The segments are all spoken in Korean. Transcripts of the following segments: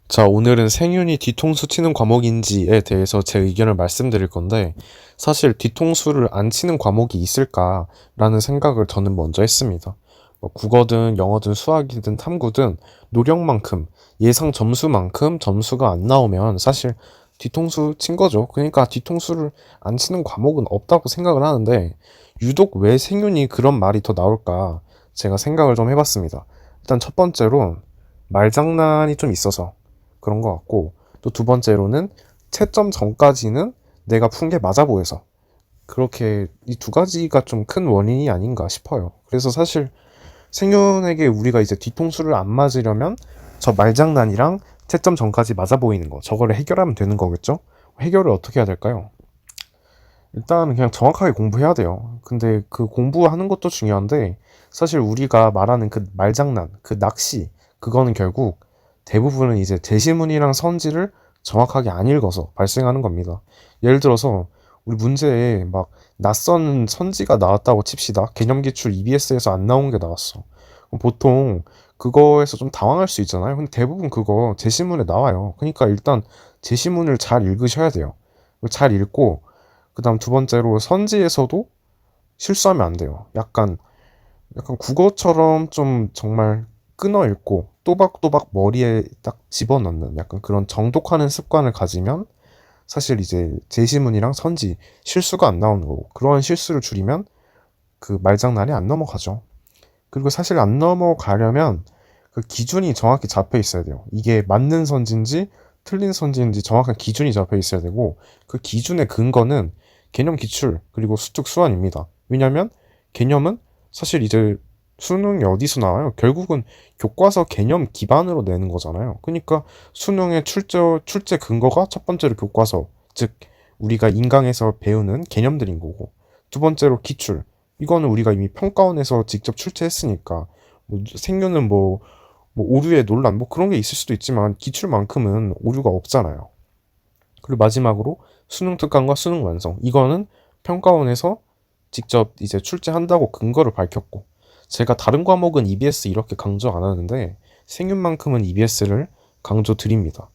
자, 오늘은 생윤이 뒤통수 치는 과목인지에 대해서 제 의견을 말씀드릴 건데, 사실 뒤통수를 안 치는 과목이 있을까라는 생각을 저는 먼저 했습니다. 뭐 국어든 영어든 수학이든 탐구든 노력만큼, 예상 점수만큼 점수가 안 나오면 사실 뒤통수 친 거죠. 그러니까 뒤통수를 안 치는 과목은 없다고 생각을 하는데, 유독 왜 생윤이 그런 말이 더 나올까 제가 생각을 좀 해봤습니다. 일단 첫 번째로 말장난이 좀 있어서 그런 것 같고, 또 두 번째로는 채점 전까지는 내가 푼 게 맞아 보여서, 그렇게 이 두 가지가 좀 큰 원인이 아닌가 싶어요. 그래서 사실 생윤에게 우리가 이제 뒤통수를 안 맞으려면 저 말장난이랑 채점 전까지 맞아 보이는 거, 저거를 해결하면 되는 거겠죠? 해결을 어떻게 해야 될까요? 일단 그냥 정확하게 공부해야 돼요. 근데 그 공부하는 것도 중요한데, 사실 우리가 말하는 그 말장난, 그 낚시, 그거는 결국 대부분은 이제 제시문이랑 선지를 정확하게 안 읽어서 발생하는 겁니다. 예를 들어서 우리 문제에 막 낯선 선지가 나왔다고 칩시다. 개념기출 EBS에서 안 나온 게 나왔어. 그럼 보통 그거에서 좀 당황할 수 있잖아요. 근데 대부분 그거 제시문에 나와요. 그러니까 일단 제시문을 잘 읽으셔야 돼요. 잘 읽고, 그 다음 두 번째로 선지에서도 실수하면 안 돼요. 약간 국어처럼 좀 정말 끊어 읽고 또박또박 머리에 딱 집어넣는 약간 그런 정독하는 습관을 가지면 사실 이제 제시문이랑 선지 실수가 안 나오는 거고, 그러한 실수를 줄이면 그 말장난이 안 넘어가죠. 그리고 사실 안 넘어가려면 그 기준이 정확히 잡혀 있어야 돼요. 이게 맞는 선지인지 틀린 선지인지 정확한 기준이 잡혀 있어야 되고, 그 기준의 근거는 개념 기출 그리고 수특 수완입니다. 왜냐면 개념은 사실 이제 수능이 어디서 나와요? 결국은 교과서 개념 기반으로 내는 거잖아요. 그러니까 수능의 출제 근거가 첫 번째로 교과서, 즉 우리가 인강에서 배우는 개념들인 거고, 두 번째로 기출, 이거는 우리가 이미 평가원에서 직접 출제했으니까, 뭐 생겨는 뭐 오류의 논란 뭐 그런 게 있을 수도 있지만 기출만큼은 오류가 없잖아요. 그리고 마지막으로 수능 특강과 수능 완성, 이거는 평가원에서 직접 이제 출제한다고 근거를 밝혔고, 제가 다른 과목은 EBS 이렇게 강조 안 하는데 생윤만큼은 EBS를 강조 드립니다.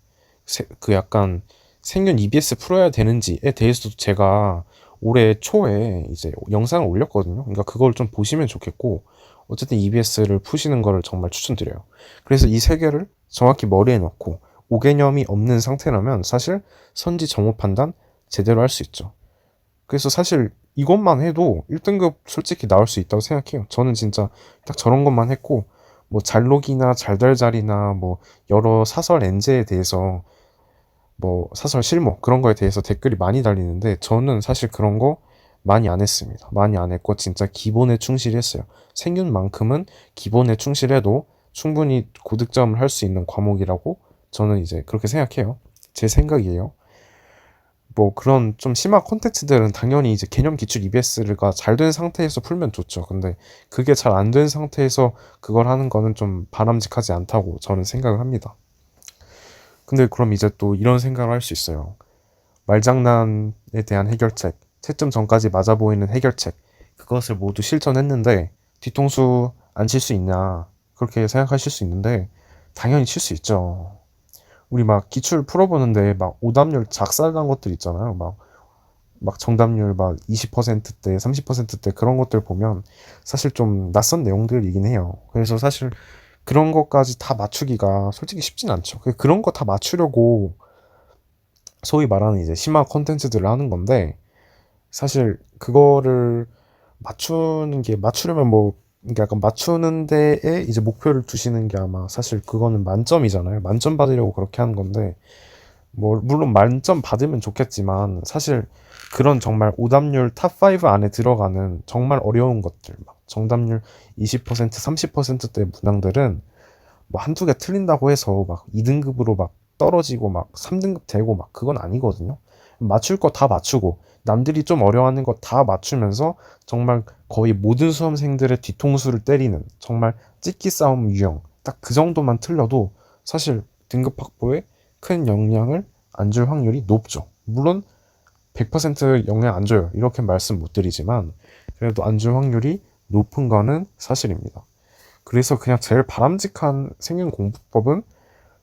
그 약간 생윤 EBS 풀어야 되는지에 대해서도 제가 올해 초에 이제 영상을 올렸거든요. 그러니까 그걸 좀 보시면 좋겠고, 어쨌든 EBS를 푸시는 거를 정말 추천드려요. 그래서 이 세 개를 정확히 머리에 넣고 5개념이 없는 상태라면 사실 선지 정오 판단 제대로 할 수 있죠. 그래서 사실 이것만 해도 1등급 솔직히 나올 수 있다고 생각해요. 저는 진짜 딱 저런 것만 했고, 뭐 잘록이나 잘달잘이나 뭐 여러 사설 엔제에 대해서, 뭐 사설 실무 그런 거에 대해서 댓글이 많이 달리는데 저는 사실 그런 거 많이 안 했습니다. 많이 안 했고 진짜 기본에 충실했어요. 생윤만큼은 기본에 충실해도 충분히 고득점을 할 수 있는 과목이라고 저는 이제 그렇게 생각해요. 제 생각이에요. 뭐 그런 좀 심한 콘텐츠들은 당연히 이제 개념 기출 EBS가 잘 된 상태에서 풀면 좋죠. 근데 그게 잘 안 된 상태에서 그걸 하는 거는 좀 바람직하지 않다고 저는 생각을 합니다. 근데 그럼 이제 또 이런 생각을 할 수 있어요. 말장난에 대한 해결책, 채점 전까지 맞아 보이는 해결책, 그것을 모두 실천했는데 뒤통수 안 칠 수 있냐, 그렇게 생각하실 수 있는데 당연히 칠 수 있죠. 우리 막 기출 풀어보는데 막 오답률 작살난 것들 있잖아요. 막 정답률 막 20%대, 30%대 그런 것들 보면 사실 좀 낯선 내용들이긴 해요. 그래서 사실 그런 것까지 다 맞추기가 솔직히 쉽진 않죠. 그런 거 다 맞추려고 소위 말하는 이제 심화 콘텐츠들을 하는 건데, 사실 그거를 맞추려면 뭐 그러니까 약간 맞추는 데에 이제 목표를 두시는 게 아마 사실 그거는 만점이잖아요. 만점 받으려고 그렇게 하는 건데, 뭐 물론 만점 받으면 좋겠지만 사실 그런 정말 오답률 탑5 안에 들어가는 정말 어려운 것들, 막 정답률 20% 30%대 문항들은 뭐 한두 개 틀린다고 해서 막 2등급으로 막 떨어지고 막 3등급 되고 막 그건 아니거든요. 맞출 거 다 맞추고 남들이 좀 어려워하는 거 다 맞추면서 정말 거의 모든 수험생들의 뒤통수를 때리는 정말 찍기 싸움 유형, 딱 그 정도만 틀려도 사실 등급 확보에 큰 영향을 안 줄 확률이 높죠. 물론 100% 영향 안 줘요, 이렇게 말씀 못 드리지만 그래도 안 줄 확률이 높은 거는 사실입니다. 그래서 그냥 제일 바람직한 생긴 공부법은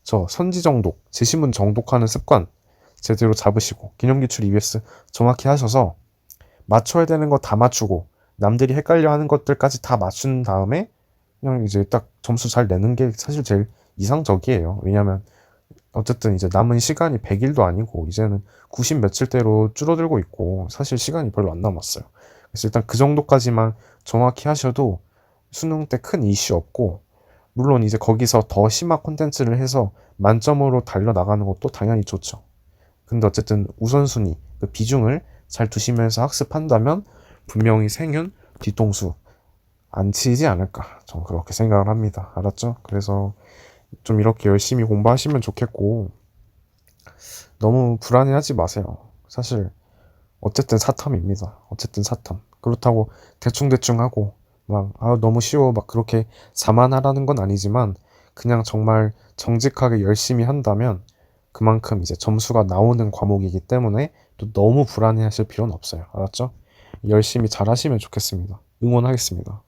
저 선지정독, 제시문 정독하는 습관 제대로 잡으시고 기념기출 EBS 정확히 하셔서 맞춰야 되는 거 다 맞추고 남들이 헷갈려 하는 것들까지 다 맞춘 다음에 그냥 이제 딱 점수 잘 내는 게 사실 제일 이상적이에요. 왜냐면 어쨌든 이제 남은 시간이 100일도 아니고 이제는 90 며칠대로 줄어들고 있고 사실 시간이 별로 안 남았어요. 그래서 일단 그 정도까지만 정확히 하셔도 수능 때 큰 이슈 없고, 물론 이제 거기서 더 심화 콘텐츠를 해서 만점으로 달려나가는 것도 당연히 좋죠. 근데 어쨌든 우선순위, 그 비중을 잘 두시면서 학습한다면 분명히 생윤, 뒤통수 안 치지 않을까. 전 그렇게 생각을 합니다. 알았죠? 그래서 좀 이렇게 열심히 공부하시면 좋겠고, 너무 불안해하지 마세요. 사실 어쨌든 사탐입니다. 어쨌든 사탐. 그렇다고 대충대충 하고 막 너무 쉬워 막 그렇게 자만하라는 건 아니지만, 그냥 정말 정직하게 열심히 한다면 그만큼 이제 점수가 나오는 과목이기 때문에 또 너무 불안해하실 필요는 없어요. 알았죠? 열심히 잘 하시면 좋겠습니다. 응원하겠습니다.